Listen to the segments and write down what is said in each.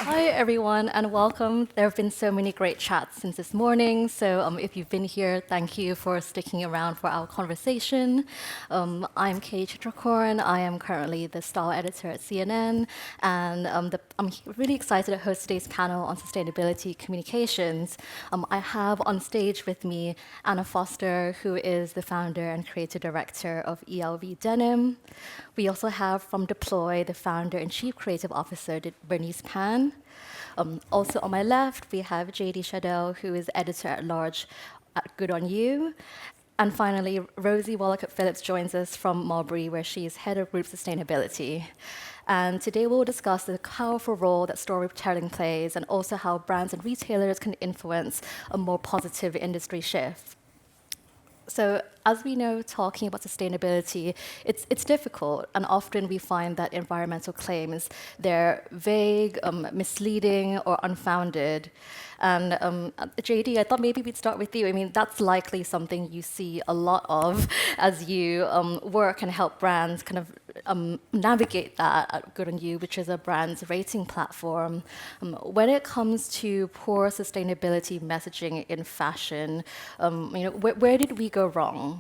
Hi, everyone, and welcome. There have been so many great chats since this morning. So if you've been here, thank you for sticking around for our conversation. I'm Kati Chitrakorn. I am currently the style editor at CNN, and I'm really excited to host today's panel on sustainability communications. I have on stage with me Anna Foster, who is the founder and creative director of E.L.V. DENIM. We also have from Deploy, the founder and chief creative officer, Bernice. Also on my left, we have JD Shadel, who is editor-at-large at Good On You. And finally, Rosie Wollacott Phillips joins us from Mulberry, where she is head of group sustainability. And today we'll discuss the powerful role that storytelling plays and also how brands and retailers can influence a more positive industry shift. So as we know, talking about sustainability, it's difficult, and often we find that environmental claims, they're vague, misleading, or unfounded. And JD, I thought maybe we'd start with you. I mean, that's likely something you see a lot of as you work and help brands kind of navigate that at Good On You, which is a brand's rating platform. When it comes to poor sustainability messaging in fashion, where did we go wrong?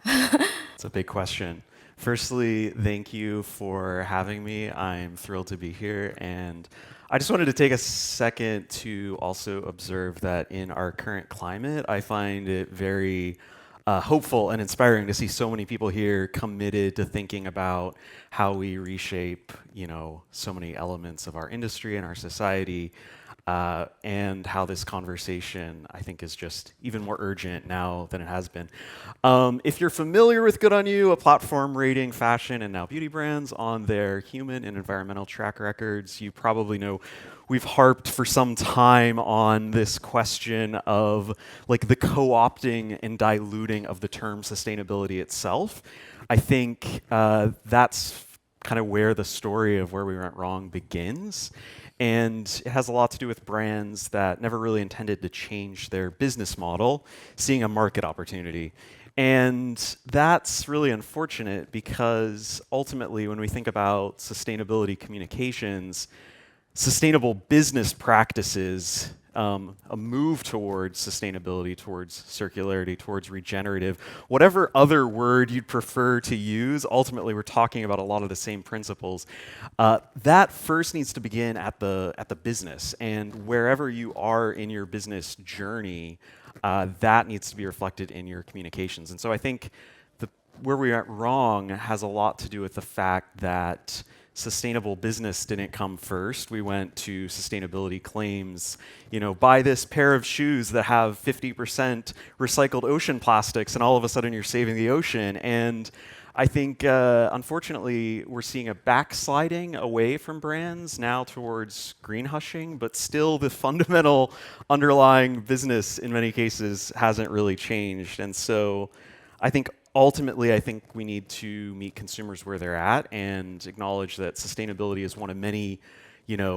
It's a big question. Firstly, thank you for having me. I'm thrilled to be here. And I just wanted to take a second to also observe that in our current climate, I find it very hopeful and inspiring to see so many people here committed to thinking about how we reshape, so many elements of our industry and our society. And how this conversation, I think, is just even more urgent now than it has been. If you're familiar with Good On You, a platform rating fashion and now beauty brands on their human and environmental track records, you probably know we've harped for some time on this question of the co-opting and diluting of the term sustainability itself. I think that's kind of where the story of where we went wrong begins. And it has a lot to do with brands that never really intended to change their business model, seeing a market opportunity. And that's really unfortunate because ultimately, when we think about sustainability communications, sustainable business practices, a move towards sustainability, towards circularity, towards regenerative, whatever other word you'd prefer to use, ultimately we're talking about a lot of the same principles. That first needs to begin at the business, and wherever you are in your business journey, that needs to be reflected in your communications. And so I think where we went wrong has a lot to do with the fact that sustainable business didn't come first. We went to sustainability claims, buy this pair of shoes that have 50% recycled ocean plastics, and all of a sudden you're saving the ocean. And I think, unfortunately, we're seeing a backsliding away from brands now towards green hushing, but still the fundamental underlying business in many cases hasn't really changed. And so ultimately, I think we need to meet consumers where they're at and acknowledge that sustainability is one of many,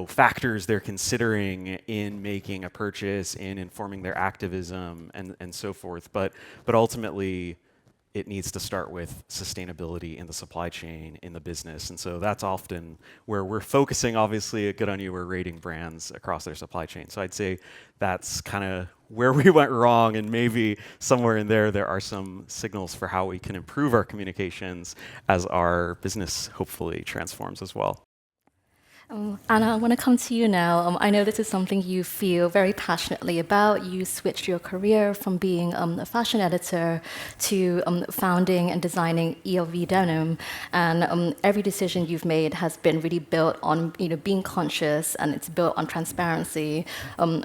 factors they're considering in making a purchase, in informing their activism, and so forth. But ultimately, it needs to start with sustainability in the supply chain, in the business. And so that's often where we're focusing. Obviously, at Good On You, we're rating brands across their supply chain. So I'd say that's kind of where we went wrong, and maybe somewhere in there are some signals for how we can improve our communications as our business hopefully transforms as well. Anna, I want to come to you now. I know this is something you feel very passionately about. You switched your career from being a fashion editor to founding and designing E.L.V. Denim, and every decision you've made has been really built on being conscious, and it's built on transparency.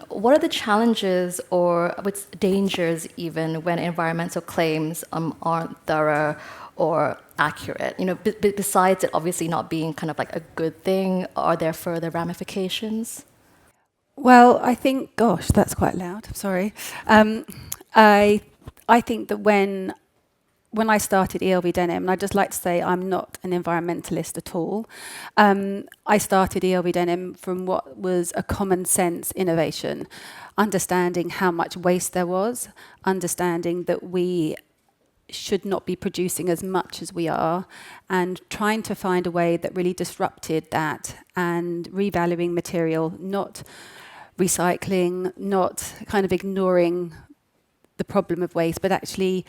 What are the challenges or what's dangers even when environmental claims aren't thorough or accurate? Besides it obviously not being kind of like a good thing, are there further ramifications? Well, I think, gosh, that's quite loud. Sorry. I think that when I started E.L.V. Denim, and I'd just like to say I'm not an environmentalist at all. I started E.L.V. Denim from what was a common sense innovation, understanding how much waste there was, understanding that we should not be producing as much as we are, and trying to find a way that really disrupted that, and revaluing material, not recycling, not kind of ignoring the problem of waste, but actually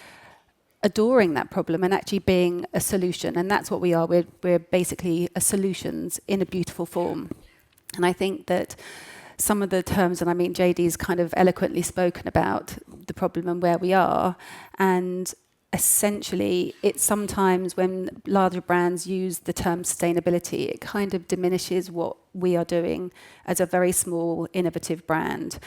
adoring that problem and actually being a solution. And that's what we are. We're basically a solutions in a beautiful form. And I think that some of the terms, and I mean, JD's kind of eloquently spoken about the problem and where we are. And essentially, it's sometimes when larger brands use the term sustainability, it kind of diminishes what we are doing as a very small, innovative brand.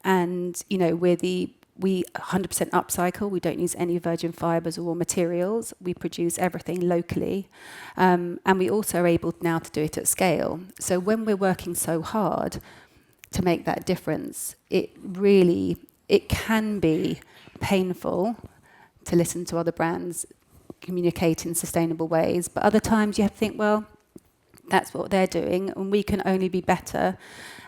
And, you know, we 100% upcycle. We don't use any virgin fibres or raw materials. We produce everything locally. And we also are able now to do it at scale. So when we're working so hard to make that difference, it can be painful to listen to other brands communicate in sustainable ways. But other times you have to think, well, that's what they're doing, and we can only be better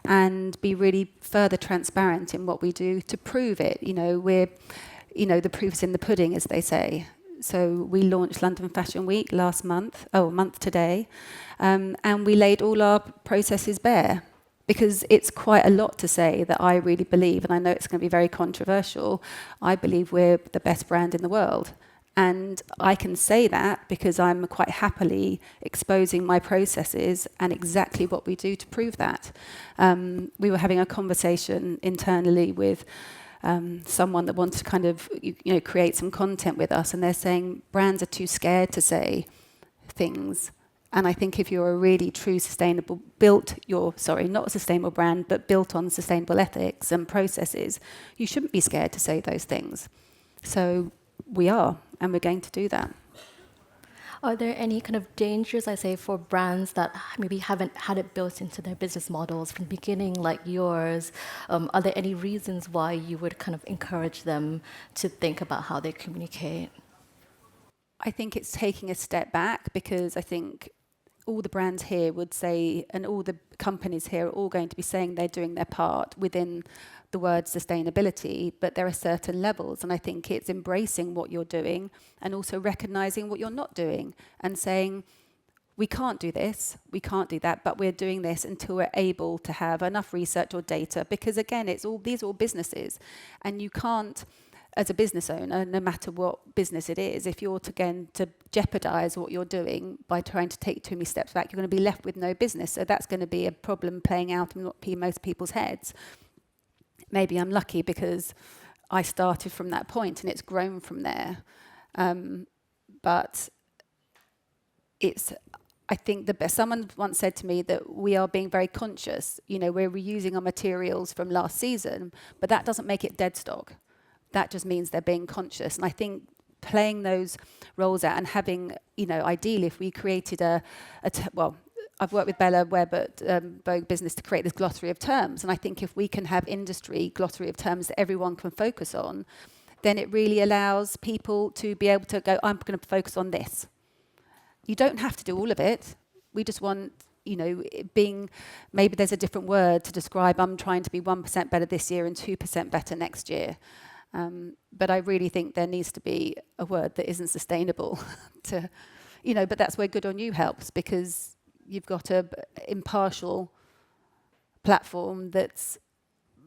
and be really further transparent in what we do to prove it. You know, the proof's in the pudding, as they say. So we launched London Fashion Week last month, a month today, and we laid all our processes bare. Because it's quite a lot to say that I really believe, and I know it's going to be very controversial, I believe we're the best brand in the world. And I can say that because I'm quite happily exposing my processes and exactly what we do to prove that. We were having a conversation internally with someone that wanted to kind of create some content with us, and they're saying brands are too scared to say things. And I think if you're a really true not a sustainable brand, but built on sustainable ethics and processes, you shouldn't be scared to say those things. So we are, and we're going to do that. Are there any kind of dangers, I say, for brands that maybe haven't had it built into their business models from the beginning, like yours? Are there any reasons why you would kind of encourage them to think about how they communicate? I think it's taking a step back, because I think all the brands here would say, and all the companies here are all going to be saying they're doing their part within the word sustainability, but there are certain levels, and I think it's embracing what you're doing and also recognizing what you're not doing and saying, we can't do this, we can't do that, but we're doing this until we're able to have enough research or data, because again, these are all businesses, and you can't, as a business owner, no matter what business it is, if you're to jeopardize what you're doing by trying to take too many steps back, you're going to be left with no business. So that's going to be a problem playing out in most people's heads. Maybe I'm lucky because I started from that point and it's grown from there. But I think someone once said to me that we are being very conscious. You know, we're reusing our materials from last season, but that doesn't make it dead stock. That just means they're being conscious. And I think playing those roles out and having, ideally, if we created I've worked with Bella Webb at Vogue Business to create this glossary of terms. And I think if we can have industry glossary of terms that everyone can focus on, then it really allows people to be able to go, I'm going to focus on this. You don't have to do all of it. We just want, maybe there's a different word to describe, I'm trying to be 1% better this year and 2% better next year. But I really think there needs to be a word that isn't sustainable but that's where Good On You helps, because you've got an impartial platform that's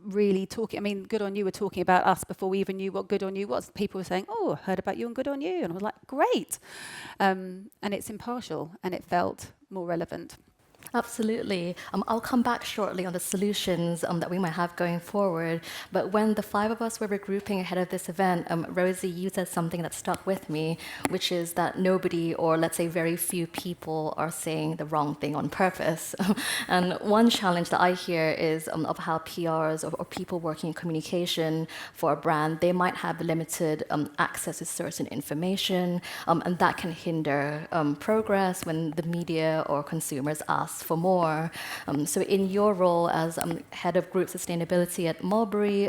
really talking. I mean, Good On You were talking about us before we even knew what Good On You was. People were saying, I heard about you on Good On You. And I was like, great. And it's impartial, and it felt more relevant. Absolutely. I'll come back shortly on the solutions that we might have going forward. But when the five of us were regrouping ahead of this event, Rosie, you said something that stuck with me, which is that nobody, or let's say very few people, are saying the wrong thing on purpose. And one challenge that I hear is of how PRs or people working in communication for a brand, they might have limited access to certain information, and that can hinder progress when the media or consumers ask for more. So in your role as head of group sustainability at Mulberry,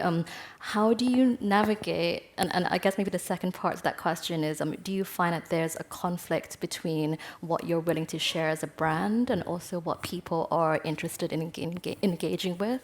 how do you navigate, and I guess maybe the second part to that question is, do you find that there's a conflict between what you're willing to share as a brand and also what people are interested in engaging with?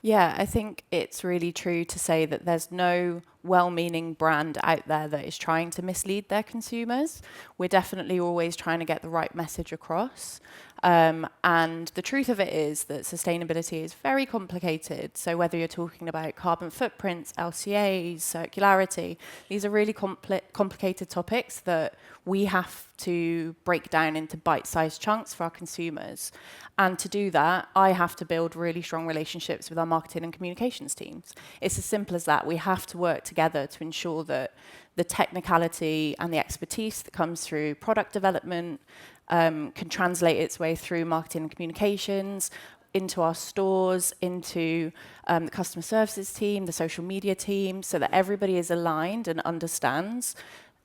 Yeah, I think it's really true to say that there's no well-meaning brand out there that is trying to mislead their consumers. We're definitely always trying to get the right message across. And the truth of it is that sustainability is very complicated. So whether you're talking about carbon footprints, LCAs, circularity, these are really complicated topics that we have to break down into bite-sized chunks for our consumers. And to do that, I have to build really strong relationships with our marketing and communications teams. It's as simple as that. We have to work together to ensure that the technicality and the expertise that comes through product development can translate its way through marketing and communications, into our stores, into the customer services team, the social media team, so that everybody is aligned and understands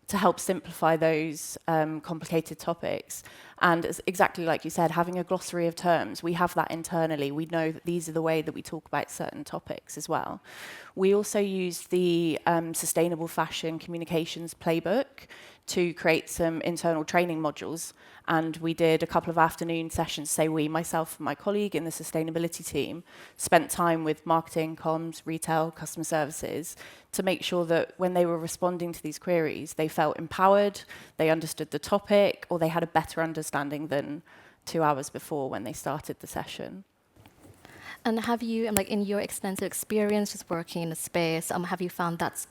to help simplify those complicated topics. And exactly like you said, having a glossary of terms, we have that internally. We know that these are the way that we talk about certain topics as well. We also used the Sustainable Fashion Communications Playbook to create some internal training modules. And we did a couple of afternoon sessions, myself and my colleague in the sustainability team, spent time with marketing, comms, retail, customer services, to make sure that when they were responding to these queries, they felt empowered, they understood the topic, or they had a better understanding than 2 hours before when they started the session. And have you, like in your extensive experience just working in the space, have you found that's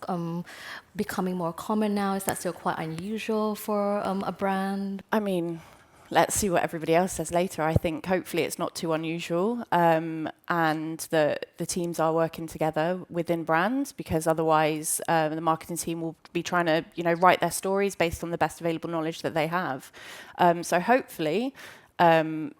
becoming more common now? Is that still quite unusual for a brand? I mean, let's see what everybody else says later. I think hopefully it's not too unusual, and the teams are working together within brands, because otherwise the marketing team will be trying to write their stories based on the best available knowledge that they have. So hopefully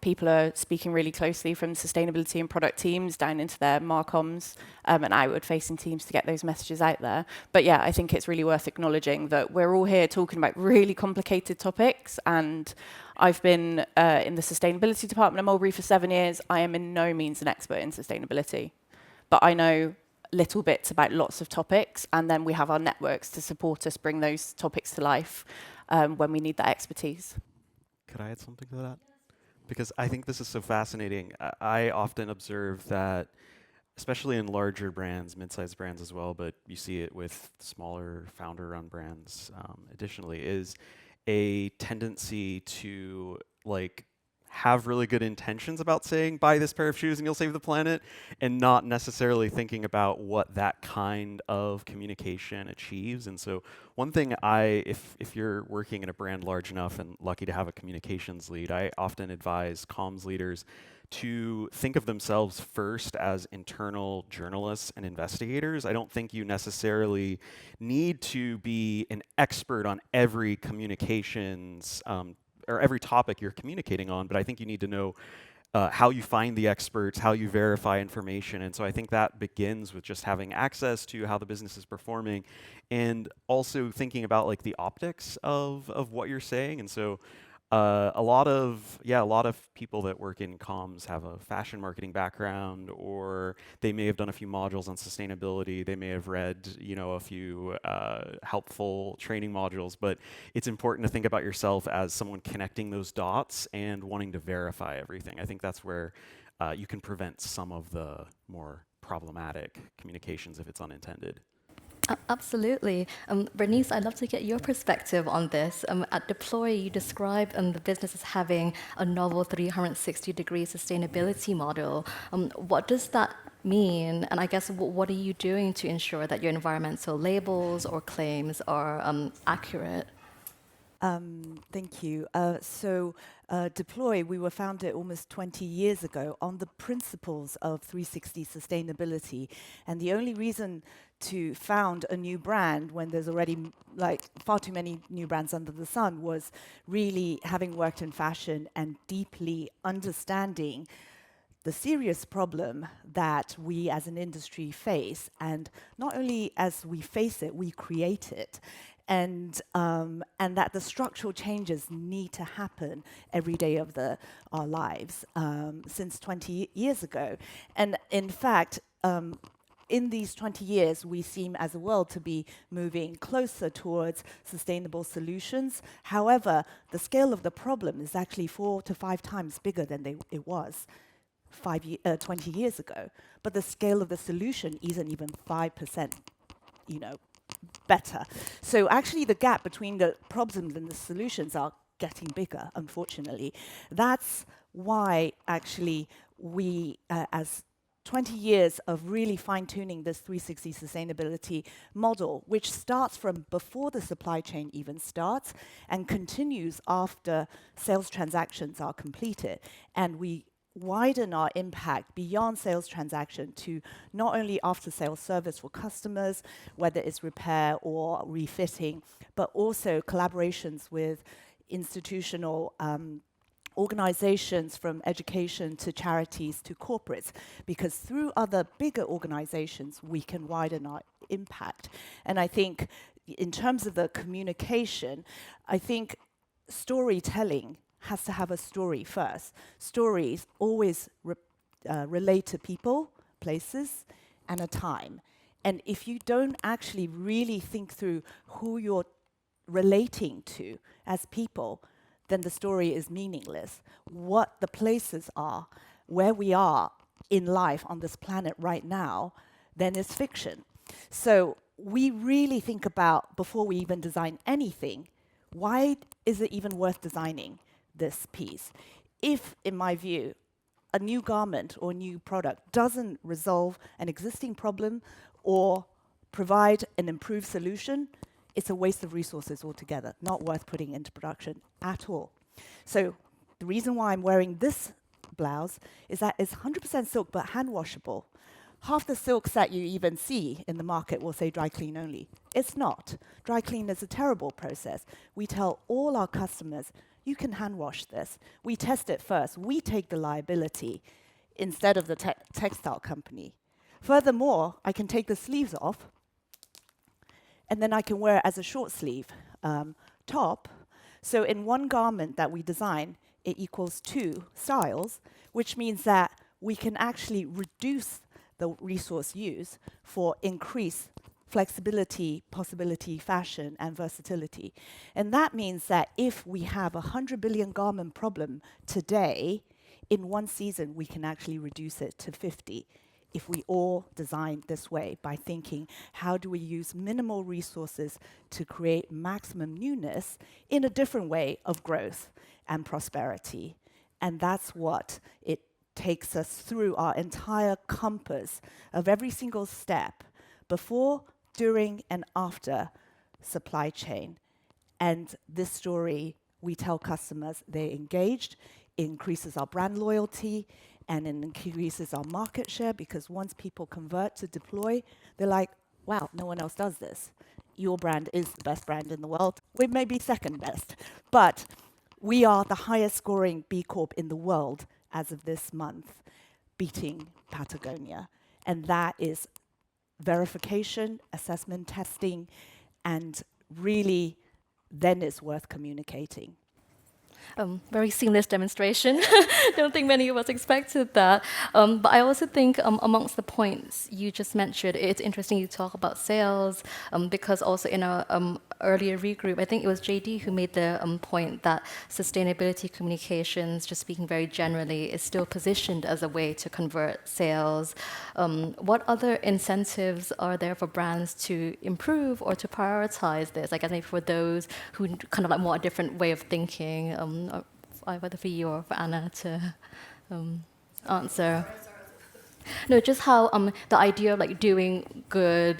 people are speaking really closely from sustainability and product teams down into their marcoms and outward-facing teams to get those messages out there. But yeah, I think it's really worth acknowledging that we're all here talking about really complicated topics, and I've been in the sustainability department at Mulberry for 7 years. I am in no means an expert in sustainability, but I know little bits about lots of topics, and then we have our networks to support us bring those topics to life when we need that expertise. Could I add something to that? Because I think this is so fascinating. I often observe that, especially in larger brands, mid-sized brands as well, but you see it with smaller founder-run brands additionally, is a tendency to have really good intentions about saying, buy this pair of shoes and you'll save the planet, and not necessarily thinking about what that kind of communication achieves. And so one thing if you're working in a brand large enough and lucky to have a communications lead, I often advise comms leaders to think of themselves first as internal journalists and investigators. I don't think you necessarily need to be an expert on every communications or every topic you're communicating on, but I think you need to know how you find the experts, how you verify information. And so I think that begins with just having access to how the business is performing, and also thinking about the optics of what you're saying. And so a lot of people that work in comms have a fashion marketing background, or they may have done a few modules on sustainability. They may have read, a few helpful training modules. But it's important to think about yourself as someone connecting those dots and wanting to verify everything. I think that's where you can prevent some of the more problematic communications if it's unintended. Absolutely. Bernice, I'd love to get your perspective on this. At Deploy, you describe the business as having a novel 360-degree sustainability model. What does that mean? And I guess what are you doing to ensure that your environmental labels or claims are accurate? Thank you. Deploy, we were founded almost 20 years ago on the principles of 360 sustainability. And the only reason to found a new brand when there's already far too many new brands under the sun was really having worked in fashion and deeply understanding the serious problem that we as an industry face. And not only as we face it, we create it. And that the structural changes need to happen every day of our lives since 20 years ago. And in fact, in these 20 years, we seem as a world to be moving closer towards sustainable solutions. However, the scale of the problem is actually 4 to 5 times bigger than it was 20 years ago. But the scale of the solution isn't even 5%, better. So actually the gap between the problems and the solutions are getting bigger, unfortunately. That's why actually we, as 20 years of really fine-tuning this 360 sustainability model, which starts from before the supply chain even starts and continues after sales transactions are completed. And we widen our impact beyond sales transaction to not only after-sales service for customers, whether it's repair or refitting, but also collaborations with institutional organizations, from education to charities to corporates, because through other bigger organizations, we can widen our impact. And I think in terms of the communication, I think storytelling has to have a story first. Stories always relate to people, places, and a time. And if you don't actually really think through who you're relating to as people, then the story is meaningless. What the places are, where we are in life on this planet right now, then is fiction. So we really think about, before we even design anything, why is it even worth designing this piece? If, in my view, a new garment or new product doesn't resolve an existing problem or provide an improved solution, it's a waste of resources altogether, not worth putting into production at all. So the reason why I'm wearing this blouse is that it's 100% silk but hand washable. Half the silks that you even see in the market will say dry clean only. It's not. Dry clean is a terrible process. We tell all our customers, you can hand wash this. We test it first. We take the liability instead of the textile company. Furthermore, I can take the sleeves off, and then I can wear it as a short sleeve top. So in one garment that we design, it equals 2 styles, which means that we can actually reduce the resource use for increased flexibility, possibility, fashion, and versatility. And that means that if we have a 100 billion garment problem today, in one season, we can actually reduce it to 50 if we all design this way, by thinking, how do we use minimal resources to create maximum newness in a different way of growth and prosperity? And that's what it takes us through our entire compass of every single step, before, during, and after supply chain. And this story, we tell customers, they're engaged, it increases our brand loyalty, and it increases our market share, because once people convert to deploy, they're like, wow, no one else does this. Your brand is the best brand in the world. We may be second best, but we are the highest scoring B Corp in the world as of this month, beating Patagonia. And that is verification, assessment, testing, and really then it's worth communicating. Very seamless demonstration. Don't think many of us expected that. But I also think amongst the points you just mentioned, it's interesting you talk about sales, because also in our earlier regroup, I think it was JD who made the point that sustainability communications, just speaking very generally, is still positioned as a way to convert sales. What other incentives are there for brands to improve or to prioritize this? I guess maybe for those who kind of like more a different way of thinking, whether for you or for Anna to answer. No, just how the idea of like doing good,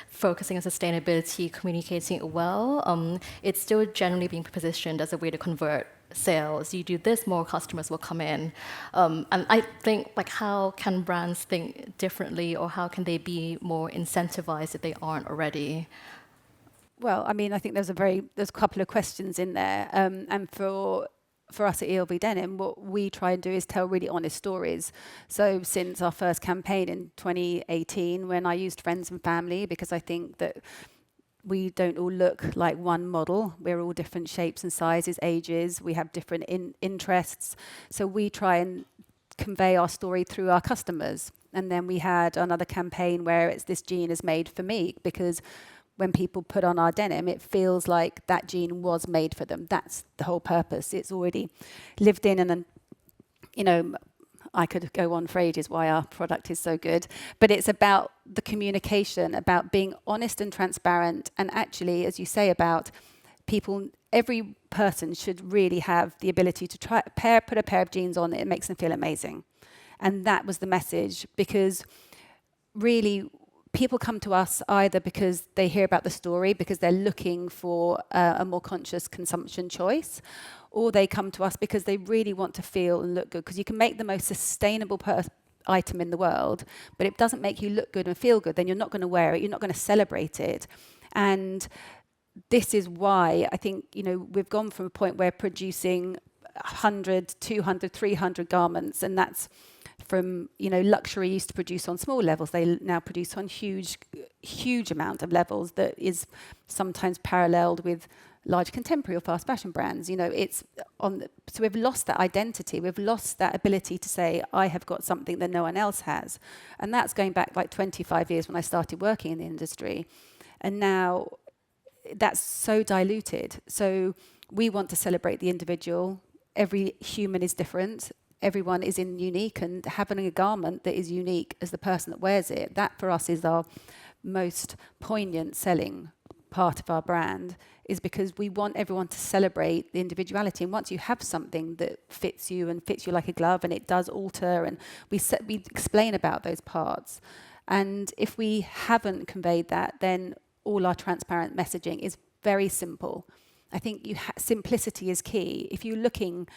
focusing on sustainability, communicating it well, it's still generally being positioned as a way to convert sales. You do this, more customers will come in. And I think, like, how can brands think differently, or how can they be more incentivized if they aren't already? Well, I mean, I think there's a couple of questions in there, and for us at E.L.V. Denim, what we try and do is tell really honest stories. So since our first campaign in 2018, when I used friends and family, because I think that we don't all look like one model. We're all different shapes and sizes, ages. We have different interests. So we try and convey our story through our customers. And then we had another campaign where it's this jean is made for me, because when people put on our denim, it feels like that jean was made for them. That's the whole purpose. It's already lived in, and, you know, I could go on for ages why our product is so good, but it's about the communication, about being honest and transparent, and actually, as you say, about people, every person should really have the ability to put a pair of jeans on. It makes them feel amazing. And that was the message, because really people come to us either because they hear about the story, because they're looking for a more conscious consumption choice, or they come to us because they really want to feel and look good, because you can make the most sustainable item in the world, but it doesn't make you look good and feel good, then you're not going to wear it, you're not going to celebrate it. And this is why I think, we've gone from a point where producing 100, 200, 300 garments, and that's from, luxury used to produce on small levels. They now produce on huge amount of levels that is sometimes paralleled with large contemporary or fast fashion brands. So we've lost that identity. We've lost that ability to say, I have got something that no one else has. And that's going back like 25 years when I started working in the industry. And now that's so diluted. So we want to celebrate the individual. Every human is different. Everyone is unique, and having a garment that is unique as the person that wears it, that for us is our most poignant selling part of our brand, is because we want everyone to celebrate the individuality. And once you have something that fits you and fits you like a glove, and it does alter, and we explain about those parts. And if we haven't conveyed that, then all our transparent messaging is very simple. I think simplicity is key. If you're looking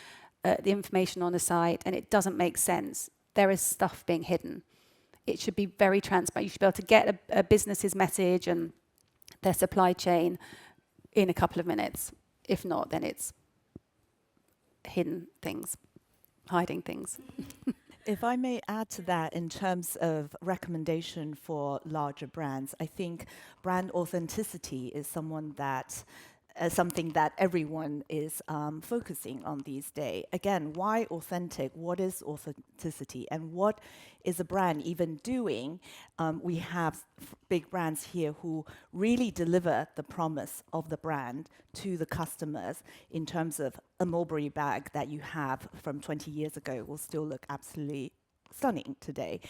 at the information on a site and it doesn't make sense, there is stuff being hidden. It should be very transparent. You should be able to get a business's message and their supply chain in a couple of minutes. If not, then it's hidden things, hiding things. If I may add to that in terms of recommendation for larger brands, I think brand authenticity is something that everyone is focusing on these days. Again, why authentic? What is authenticity? And what is a brand even doing? We have big brands here who really deliver the promise of the brand to the customers in terms of a Mulberry bag that you have from 20 years ago will still look absolutely stunning today.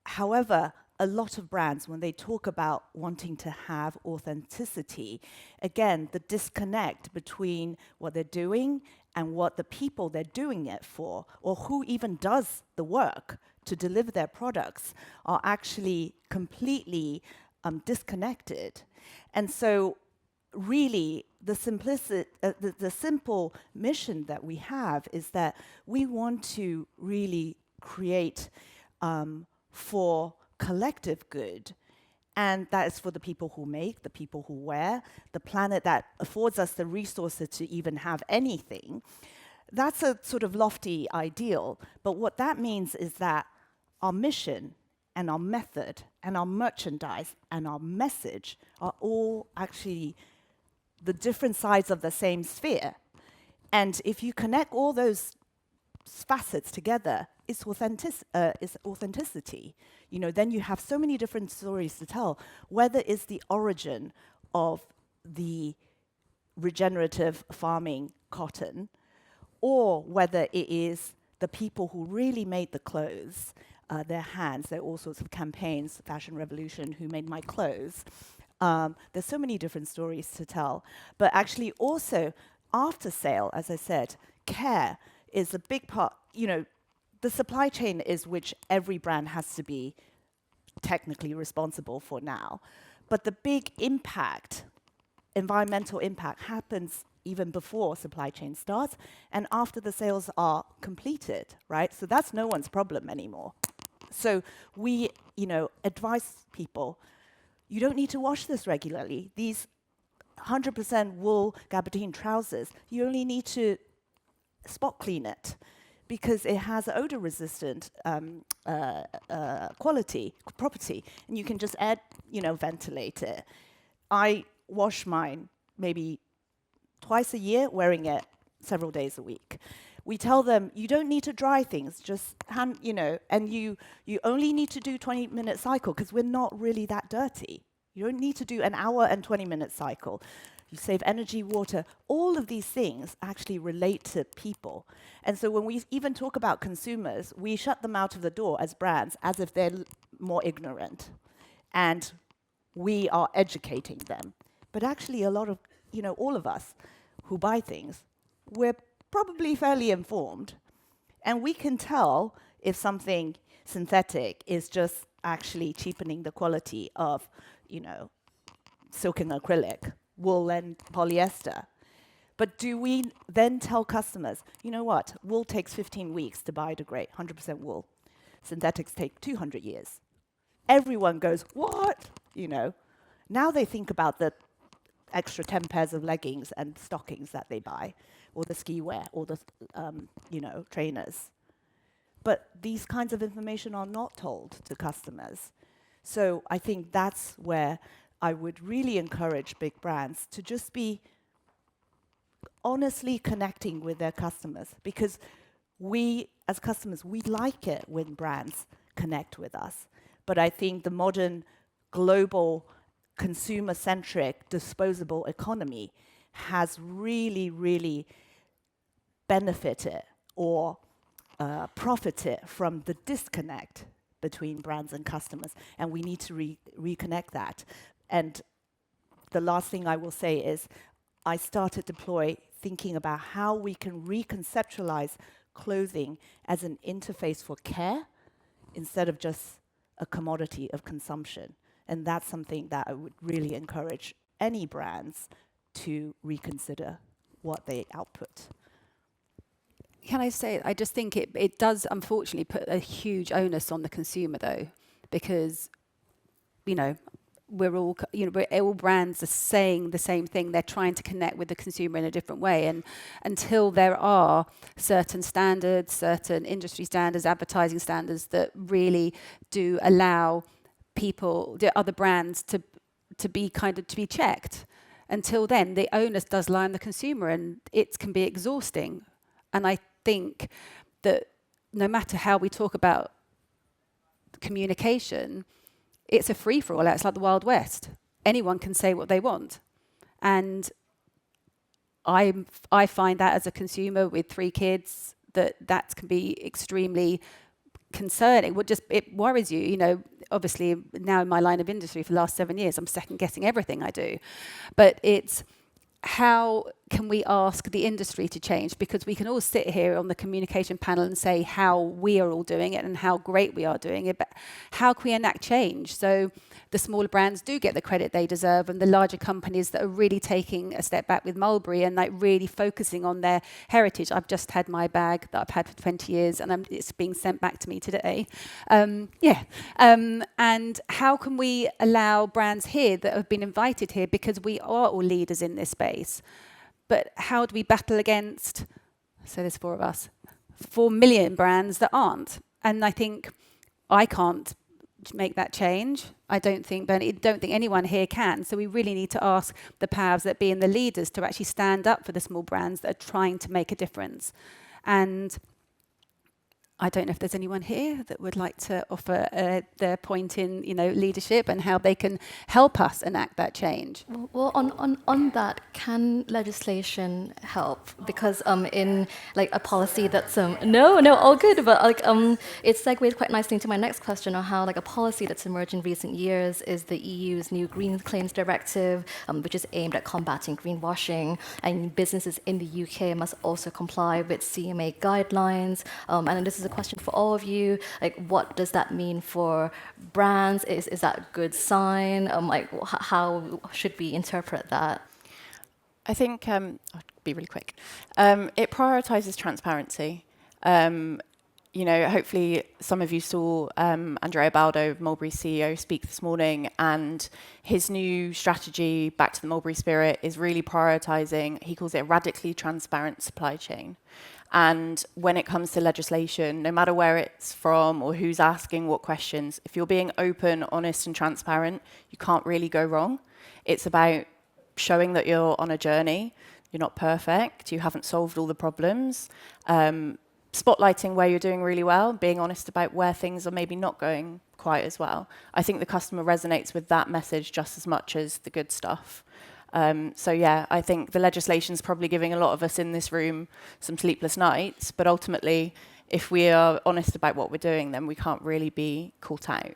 However, a lot of brands, when they talk about wanting to have authenticity, again, the disconnect between what they're doing and what the people they're doing it for, or who even does the work to deliver their products, are actually completely disconnected. And so really, the simple mission that we have is that we want to really create for collective good, and that is for the people who make, the people who wear, the planet that affords us the resources to even have anything. That's a sort of lofty ideal, but what that means is that our mission and our method and our merchandise and our message are all actually the different sides of the same sphere. And if you connect all those facets together, it's authenticity. Then you have so many different stories to tell, whether it's the origin of the regenerative farming cotton, or whether it is the people who really made the clothes, their hands. There are all sorts of campaigns, Fashion Revolution, who made my clothes. There's so many different stories to tell. But actually also, after sale, as I said, care is a big part. The supply chain is which every brand has to be technically responsible for now. But the big impact, environmental impact, happens even before supply chain starts and after the sales are completed, right? So that's no one's problem anymore. So we, advise people, you don't need to wash this regularly. These 100% wool gabardine trousers, you only need to spot clean it, because it has odor-resistant property, and you can just ventilate it. I wash mine maybe twice a year, wearing it several days a week. We tell them, you don't need to dry things, just and you only need to do 20-minute cycle, because we're not really that dirty. You don't need to do an hour and 20-minute cycle. you save energy, water. All of these things actually relate to people. And so when we even talk about consumers, we shut them out of the door as brands as if they're more ignorant. And we are educating them. But actually a lot of, all of us who buy things, we're probably fairly informed. And we can tell if something synthetic is just actually cheapening the quality of, silk and acrylic, wool and polyester. But do we then tell customers, you know what, wool takes 15 weeks to biodegrade, 100% wool. Synthetics take 200 years. Everyone goes, what? Now they think about the extra 10 pairs of leggings and stockings that they buy, or the ski wear, or the, trainers. But these kinds of information are not told to customers. So I think that's where I would really encourage big brands to just be honestly connecting with their customers, because we, as customers, we like it when brands connect with us. But I think the modern global consumer-centric disposable economy has really, really benefited or profited from the disconnect between brands and customers, and we need to reconnect that. And the last thing I will say is I started Deploy thinking about how we can reconceptualize clothing as an interface for care instead of just a commodity of consumption. And that's something that I would really encourage any brands to reconsider what they output. Can I say, I just think it does unfortunately put a huge onus on the consumer though, because, we're all brands are saying the same thing. They're trying to connect with the consumer in a different way. And until there are certain standards, certain industry standards, advertising standards that really do allow people, the other brands to be checked, until then, the onus does lie on the consumer, and it can be exhausting. And I think that no matter how we talk about communication, it's a free-for-all. It's like the Wild West. Anyone can say what they want. And I find that as a consumer with 3 kids, that can be extremely concerning. It worries you. Obviously, now in my line of industry for the last 7 years, I'm second-guessing everything I do. But it's how can we ask the industry to change? Because we can all sit here on the communication panel and say how we are all doing it and how great we are doing it, but how can we enact change so the smaller brands do get the credit they deserve, and the larger companies that are really taking a step back with Mulberry and really focusing on their heritage. I've just had my bag that I've had for 20 years and it's being sent back to me today. And how can we allow brands here that have been invited here, because we are all leaders in this space, but how do we battle against, so there's 4 of us, 4 million brands that aren't? And I think I can't make that change. I don't think anyone here can. So we really need to ask the powers that be and the leaders to actually stand up for the small brands that are trying to make a difference. And I don't know if there's anyone here that would like to offer their point in, leadership and how they can help us enact that change. Well, on that, can legislation help? Because in a policy that's all good, but it segued quite nicely into my next question on how a policy that's emerged in recent years is the EU's new Green Claims Directive, which is aimed at combating greenwashing, and businesses in the UK must also comply with CMA guidelines. And this is a question for all of you. What does that mean for brands? Is that a good sign? How should we interpret that? I think, I'll be really quick. It prioritizes transparency. Hopefully some of you saw Andrea Baldo, Mulberry CEO, speak this morning, and his new strategy, Back to the Mulberry Spirit, is really prioritizing, he calls it a radically transparent supply chain. And when it comes to legislation, no matter where it's from or who's asking what questions, if you're being open, honest, and transparent, you can't really go wrong. It's about showing that you're on a journey, you're not perfect, you haven't solved all the problems, spotlighting where you're doing really well, being honest about where things are maybe not going quite as well. I think the customer resonates with that message just as much as the good stuff. So yeah, I think the legislation's probably giving a lot of us in this room some sleepless nights, but ultimately, if we are honest about what we're doing, then we can't really be caught out.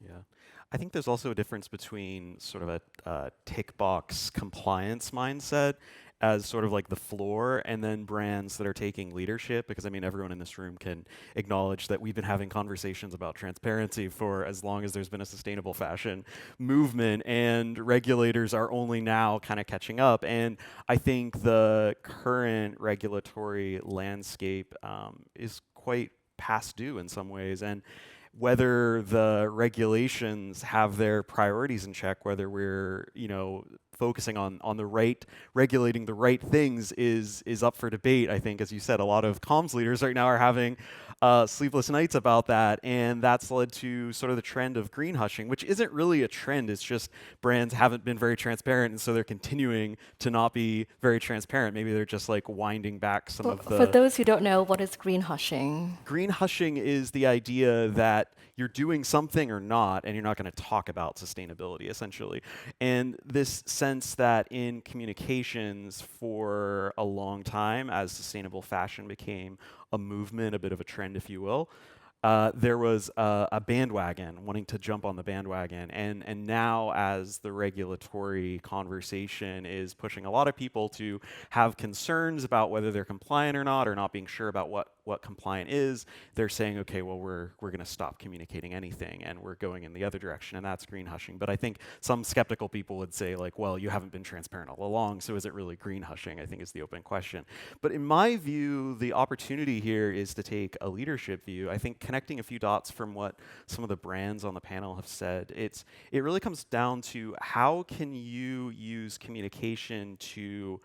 Yeah. I think there's also a difference between sort of a tick box compliance mindset as sort of like the floor, and then brands that are taking leadership, because I mean, everyone in this room can acknowledge that we've been having conversations about transparency for as long as there's been a sustainable fashion movement, and regulators are only now kind of catching up. And I think the current regulatory landscape is quite past due in some ways. And whether the regulations have their priorities in check, whether we're, focusing on the right, regulating the right things is up for debate. I think, as you said, a lot of comms leaders right now are having sleepless nights about that, and that's led to sort of the trend of green hushing, which isn't really a trend. It's just brands haven't been very transparent, and so they're continuing to not be very transparent. Maybe they're just like winding back some of the... For those who don't know, what is green hushing? Green hushing is the idea that you're doing something or not, and you're not going to talk about sustainability, essentially. And this sense that in communications for a long time, as sustainable fashion became a movement, a bit of a trend, if you will, there was a bandwagon, wanting to jump on the bandwagon. And now, as the regulatory conversation is pushing a lot of people to have concerns about whether they're compliant or not being sure about what compliant is, they're saying, okay, well, we're going to stop communicating anything, and we're going in the other direction, and that's green hushing. But I think some skeptical people would say, like, well, you haven't been transparent all along, so is it really green hushing, I think, is the open question. But in my view, the opportunity here is to take a leadership view. I think connecting a few dots from what some of the brands on the panel have said, it really comes down to how can you use communication to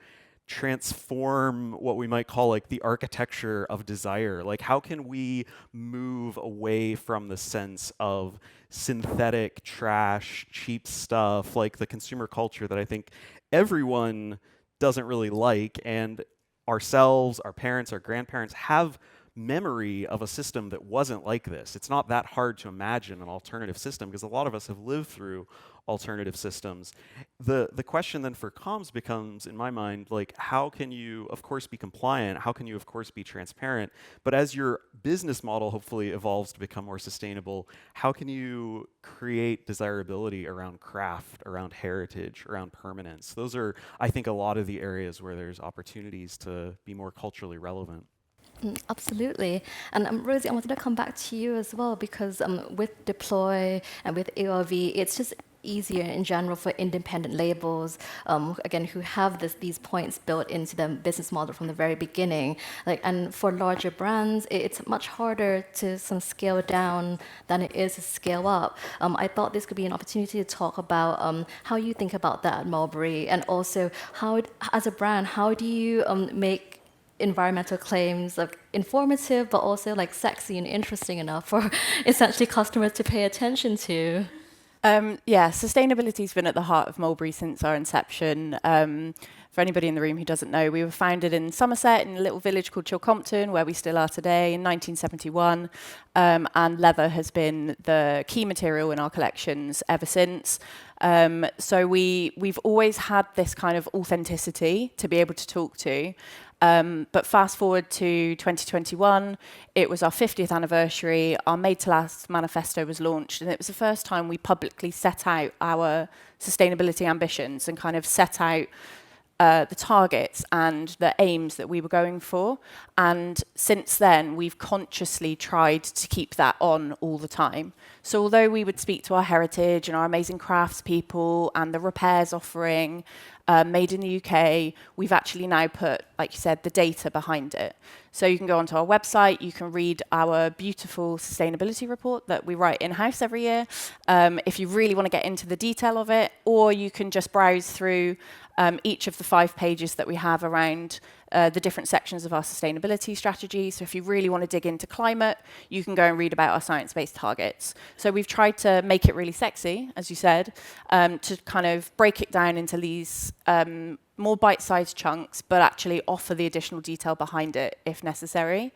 transform what we might call like the architecture of desire. Like, how can we move away from the sense of synthetic trash, cheap stuff, like the consumer culture that I think everyone doesn't really like, and ourselves, our parents, our grandparents have memory of a system that wasn't like this. It's not that hard to imagine an alternative system, because a lot of us have lived through alternative systems. The question then for comms becomes, in my mind, like, how can you, of course, be compliant? How can you, of course, be transparent? But as your business model hopefully evolves to become more sustainable, how can you create desirability around craft, around heritage, around permanence? Those are, I think, a lot of the areas where there's opportunities to be more culturally relevant. Absolutely. And Rosie, I wanted to come back to you as well, because with Deploy and with E.L.V, it's just easier in general for independent labels, again, who have these points built into their business model from the very beginning. And for larger brands, it's much harder to scale down than it is to scale up. I thought this could be an opportunity to talk about how you think about that at Mulberry, and also how, as a brand, how do you make environmental claims informative, but also sexy and interesting enough for essentially customers to pay attention to? Yeah, sustainability's been at the heart of Mulberry since our inception. For anybody in the room who doesn't know, we were founded in Somerset in a little village called Chilcompton, where we still are today, in 1971. And leather has been the key material in our collections ever since. So we've always had this kind of authenticity to be able to talk to. But fast forward to 2021, it was our 50th anniversary, our Made to Last manifesto was launched, and it was the first time we publicly set out our sustainability ambitions and kind of set out the targets and the aims that we were going for. And since then, we've consciously tried to keep that on all the time. So although we would speak to our heritage and our amazing craftspeople and the repairs offering, made in the UK, we've actually now put, like you said, the data behind it. So you can go onto our website, you can read our beautiful sustainability report that we write in-house every year, if you really want to get into the detail of it, or you can just browse through each of the 5 pages that we have around the different sections of our sustainability strategy. So if you really want to dig into climate, you can go and read about our science-based targets. So we've tried to make it really sexy, as you said, to kind of break it down into these more bite-sized chunks, but actually offer the additional detail behind it if necessary.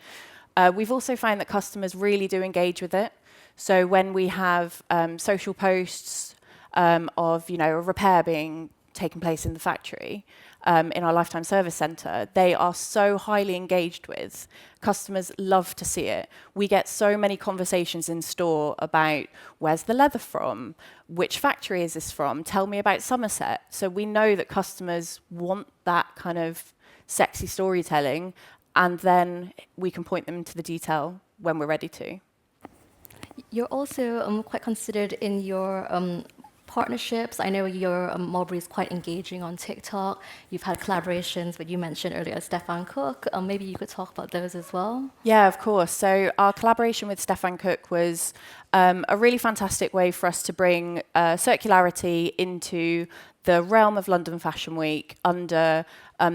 We've also found that customers really do engage with it. So when we have social posts of, a repair being taking place in the factory, in our lifetime service centre, they are so highly engaged with. Customers love to see it. We get so many conversations in store about where's the leather from, which factory is this from, tell me about Somerset. So we know that customers want that kind of sexy storytelling, and then we can point them to the detail when we're ready to. You're also quite considered in your partnerships. I know your Mulberry is quite engaging on TikTok. You've had collaborations, but you mentioned earlier Stefan Cook. Maybe you could talk about those as well. Yeah, of course. So our collaboration with Stefan Cook was a really fantastic way for us to bring circularity into the realm of London Fashion Week under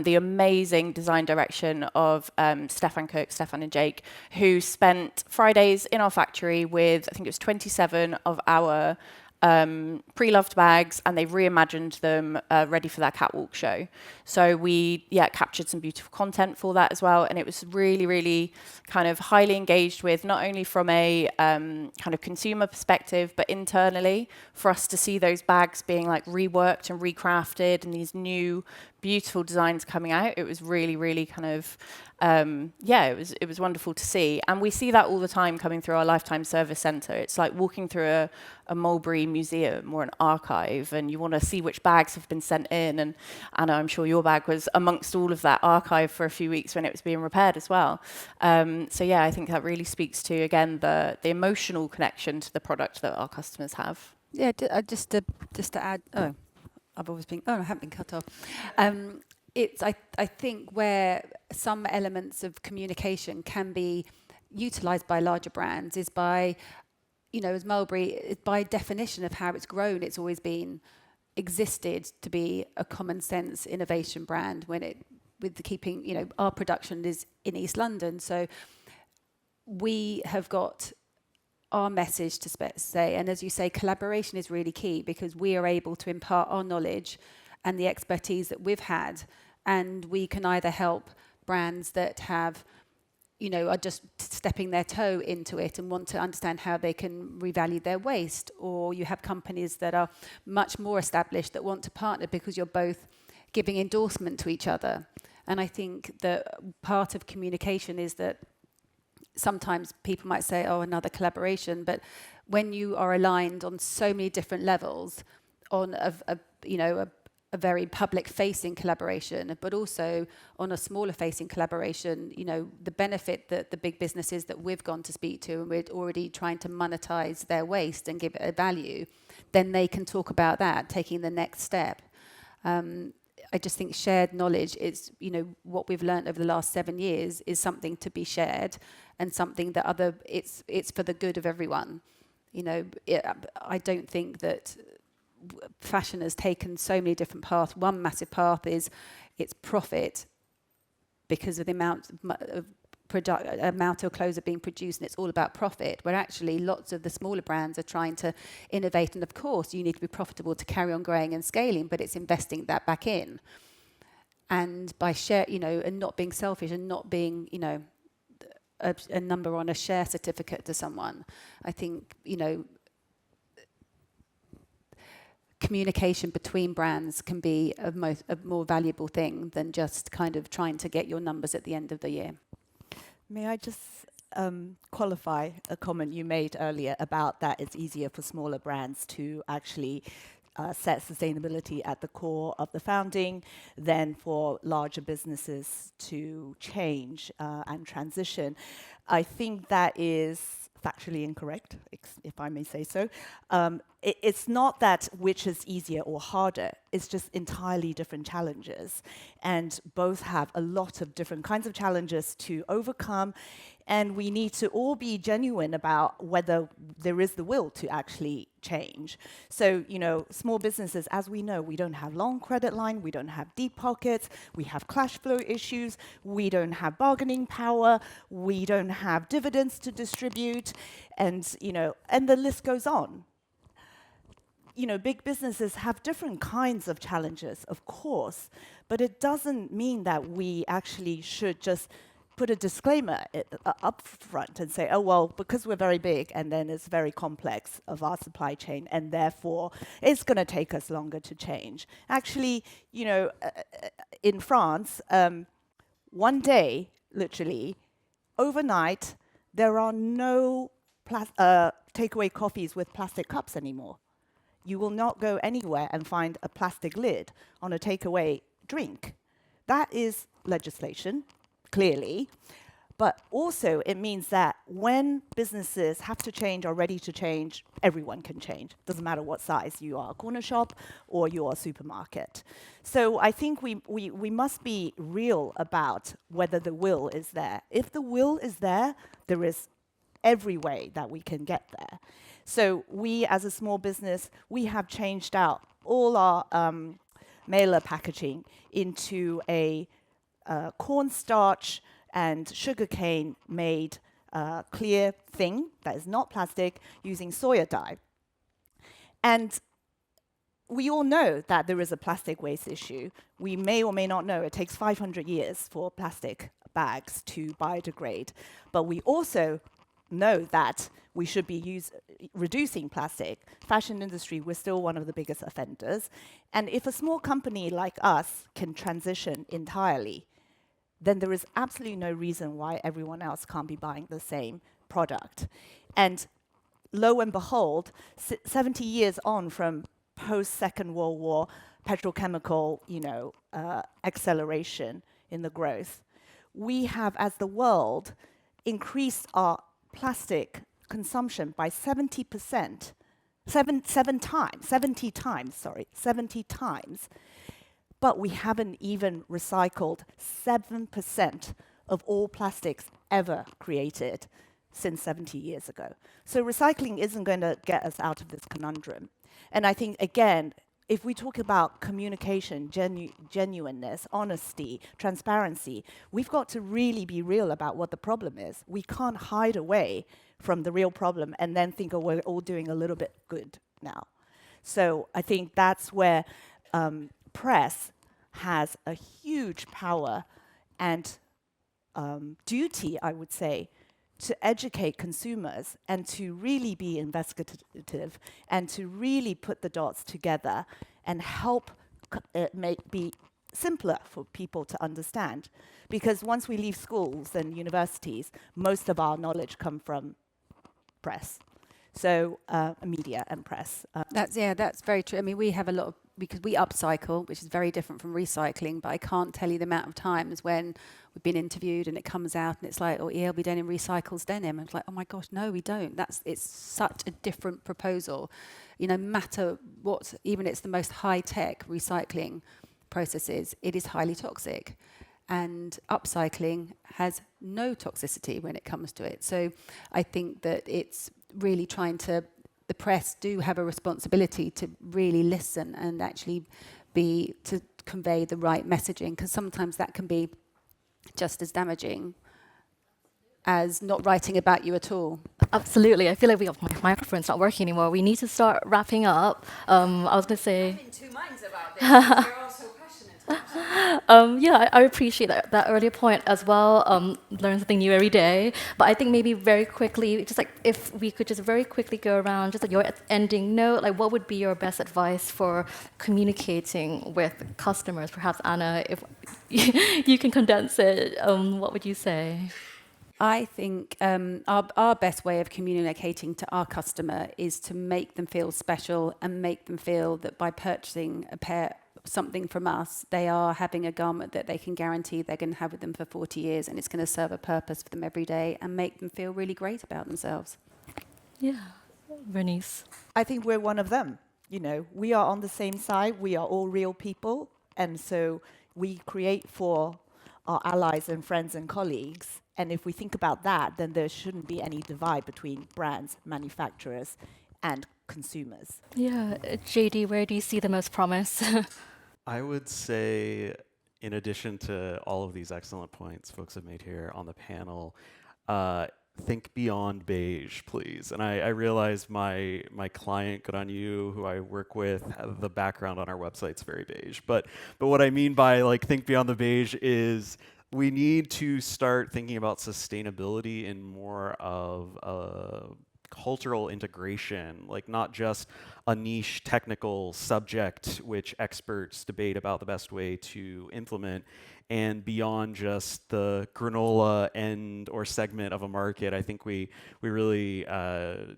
the amazing design direction of Stefan Cook, Stefan and Jake, who spent Fridays in our factory with, I think it was 27 of our pre-loved bags, and they reimagined them ready for that catwalk show. So we captured some beautiful content for that as well, and it was really, really kind of highly engaged with, not only from a kind of consumer perspective, but internally for us to see those bags being like reworked and recrafted and these new beautiful designs coming out. It was really, really kind of it was wonderful to see. And we see that all the time coming through our lifetime service centre. It's like walking through a Mulberry museum or an archive, and you want to see which bags have been sent in. And Anna, I'm sure your bag was amongst all of that archive for a few weeks when it was being repaired as well. So yeah, I think that really speaks to, again, the emotional connection to the product that our customers have. Yeah, just to add. Oh, I've always been. Oh, I haven't been cut off. It's I think where some elements of communication can be utilised by larger brands is by, as Mulberry, by definition of how it's grown, it's always been existed to be a common sense innovation brand. With keeping, our production is in East London, so we have got our message to say, and as you say, collaboration is really key, because we are able to impart our knowledge and the expertise that we've had, and we can either help brands that have, are just stepping their toe into it and want to understand how they can revalue their waste, or you have companies that are much more established that want to partner because you're both giving endorsement to each other. And I think that part of communication is that sometimes people might say, oh, another collaboration, but when you are aligned on so many different levels, on a very public-facing collaboration, but also on a smaller-facing collaboration, the benefit that the big businesses that we've gone to speak to, and we're already trying to monetize their waste and give it a value, then they can talk about that, taking the next step. I just think shared knowledge is, what we've learned over the last 7 years is something to be shared, and something that it's for the good of everyone. I don't think that fashion has taken so many different paths. One massive path is its profit, because of the amount of clothes are being produced, and it's all about profit, where actually lots of the smaller brands are trying to innovate. And of course, you need to be profitable to carry on growing and scaling, but it's investing that back in. And by share, and not being selfish, and not being, a number on a share certificate to someone. I think, communication between brands can be a more valuable thing than just kind of trying to get your numbers at the end of the year. May I just qualify a comment you made earlier about that it's easier for smaller brands to actually set sustainability at the core of the founding than for larger businesses to change and transition. I think that is factually incorrect, if I may say so. It's not that which is easier or harder, it's just entirely different challenges. And both have a lot of different kinds of challenges to overcome. And we need to all be genuine about whether there is the will to actually change. So, small businesses, as we know, we don't have long credit line, we don't have deep pockets, we have cash flow issues, we don't have bargaining power, we don't have dividends to distribute, and, and the list goes on. Big businesses have different kinds of challenges, of course, but it doesn't mean that we actually should just put a disclaimer up front and say, oh, well, because we're very big and then it's very complex of our supply chain and therefore it's going to take us longer to change. Actually, in France, one day, literally, overnight, there are no takeaway coffees with plastic cups anymore. You will not go anywhere and find a plastic lid on a takeaway drink. That is legislation, clearly. But also, it means that when businesses have to change, are ready to change, everyone can change. Doesn't matter what size you are, a corner shop or you are a supermarket. So I think we must be real about whether the will is there. If the will is there, there is every way that we can get there. So we, as a small business, we have changed out all our mailer packaging into a cornstarch and sugarcane made clear thing that is not plastic using soya dye. And we all know that there is a plastic waste issue. We may or may not know it takes 500 years for plastic bags to biodegrade. But we also know that we should be reducing plastic. Fashion industry, we're still one of the biggest offenders. And if a small company like us can transition entirely, then there is absolutely no reason why everyone else can't be buying the same product. And lo and behold, 70 years on from post-Second World War petrochemical, acceleration in the growth, we have, as the world, increased our plastic consumption by 70%, 70 times. But we haven't even recycled 7% of all plastics ever created since 70 years ago. So recycling isn't going to get us out of this conundrum. And I think, again, if we talk about communication, genuineness, honesty, transparency, we've got to really be real about what the problem is. We can't hide away from the real problem and then think, oh, we're all doing a little bit good now. So I think that's where press has a huge power and duty, I would say, to educate consumers and to really be investigative and to really put the dots together and help it be simpler for people to understand. Because once we leave schools and universities, most of our knowledge come from press. So media and press. That's very true. I mean, we have a lot of, because we upcycle, which is very different from recycling, but I can't tell you the amount of times when we've been interviewed and it comes out and it's like, oh, E.L.V. Denim recycles denim. And it's like, oh my gosh, no, we don't. It's such a different proposal. No matter what, even it's the most high-tech recycling processes, it is highly toxic. And upcycling has no toxicity when it comes to it. So I think that it's really trying to, the press do have a responsibility to really listen and actually to convey the right messaging, because sometimes that can be just as damaging as not writing about you at all. Absolutely. I feel like my microphone's not working anymore. We need to start wrapping up. I was going to say... I'm in two minds about this. You're all so passionate. I appreciate that earlier point as well. Learn something new every day. But I think maybe very quickly, just like if we could just very quickly go around, just like your ending note, like what would be your best advice for communicating with customers? Perhaps Anna, if you can condense it, what would you say? I think our best way of communicating to our customer is to make them feel special and make them feel that by purchasing something from us, they are having a garment that they can guarantee they're going to have with them for 40 years and it's going to serve a purpose for them every day and make them feel really great about themselves. Yeah. Bernice. I think we're one of them. We are on the same side. We are all real people. And so we create for our allies and friends and colleagues. And if we think about that, then there shouldn't be any divide between brands, manufacturers, and consumers. Yeah. JD, where do you see the most promise? I would say, in addition to all of these excellent points folks have made here on the panel, think beyond beige, please. And I realize my client, Good On You, who I work with, the background on our website's very beige. But what I mean by think beyond the beige is we need to start thinking about sustainability in more of a cultural integration, like not just a niche technical subject which experts debate about the best way to implement, and beyond just the granola end or segment of a market. I think we really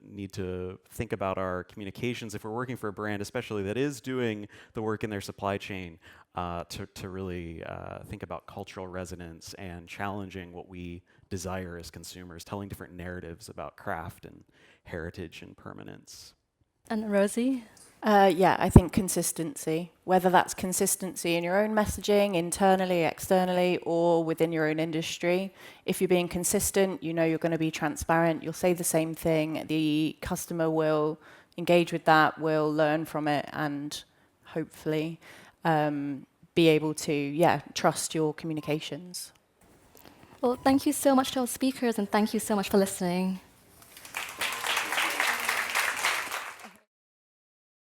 need to think about our communications if we're working for a brand, especially that is doing the work in their supply chain, to really think about cultural resonance and challenging what we desire as consumers, telling different narratives about craft and heritage and permanence. And Rosie? Yeah, I think consistency, whether that's consistency in your own messaging, internally, externally, or within your own industry. If you're being consistent, you know you're going to be transparent, you'll say the same thing, the customer will engage with that, will learn from it, and hopefully be able to, trust your communications. Well, thank you so much to our speakers, and thank you so much for listening.